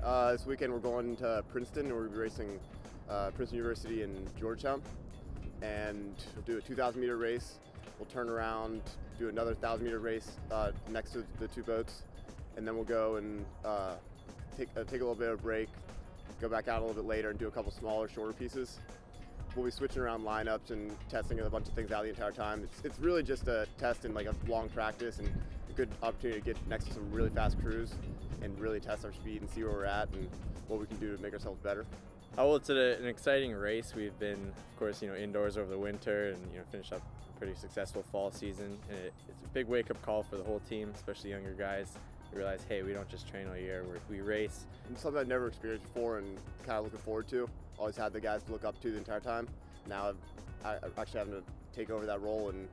This weekend we're going to Princeton, and we'll be racing Princeton University and Georgetown, and we'll do a 2,000-meter race. We'll turn around, do another 1,000-meter race next to the two boats, and then we'll go and take a little bit of a break, go back out a little bit later and do a couple smaller, shorter pieces. We'll be switching around lineups and testing a bunch of things out the entire time. It's really just a test and like a long practice and a good opportunity to get next to some really fast crews and really test our speed and see where we're at and what we can do to make ourselves better. Well, it's an exciting race. We've been, of course, indoors over the winter and finished up a pretty successful fall season. And it's a big wake-up call for the whole team, especially younger guys. We realize, hey, we don't just train all year, we race. It's something I've never experienced before and kind of looking forward to. Always had the guys to look up to the entire time. Now I'm actually having to take over that role and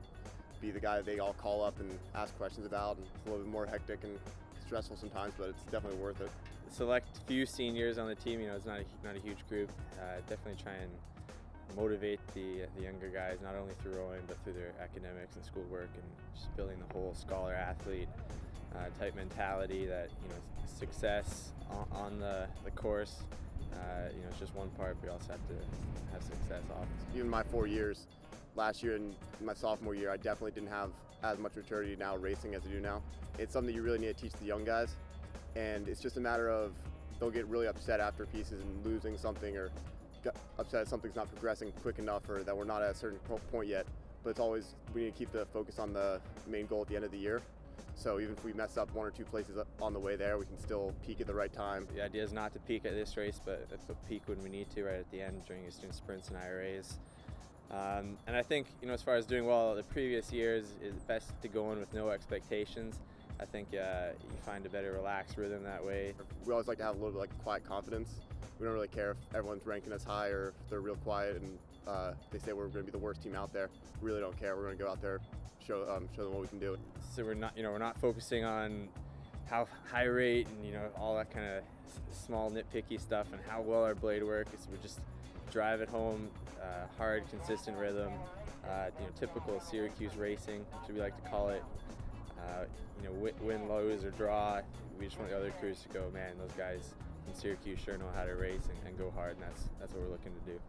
be the guy that they all call up and ask questions about. And it's a little bit more hectic and stressful sometimes, but it's definitely worth it. Select few seniors on the team, it's not a huge group. Definitely try and motivate the younger guys, not only through rowing, but through their academics and schoolwork, and just building the whole scholar-athlete type mentality that, success on the course, it's just one part, but we also have to have success off. Even my 4 years, last year and my sophomore year, I definitely didn't have as much maturity now racing as I do now. It's something you really need to teach the young guys, and it's just a matter of they'll get really upset after pieces and losing something, or get upset that something's not progressing quick enough, or that we're not at a certain point yet. But it's always, we need to keep the focus on the main goal at the end of the year. So even if we mess up one or two places on the way there, we can still peak at the right time. The idea is not to peak at this race, but to peak when we need to, right at the end during student sprints and IRAs. And I think, as far as doing well the previous years, it's best to go in with no expectations. I think you find a better relaxed rhythm that way. We always like to have a little bit like quiet confidence. We don't really care if everyone's ranking us high or if they're real quiet and they say we're going to be the worst team out there. We really don't care. We're going to go out there, show them what we can do. So we're not focusing on how high rate and all that kind of small nitpicky stuff and how well our blade works. We just drive it home, hard, consistent rhythm, typical Syracuse racing, which we like to call it. Win, lose, or draw. We just want the other crews to go, man, those guys in Syracuse sure know how to race and go hard, and that's what we're looking to do.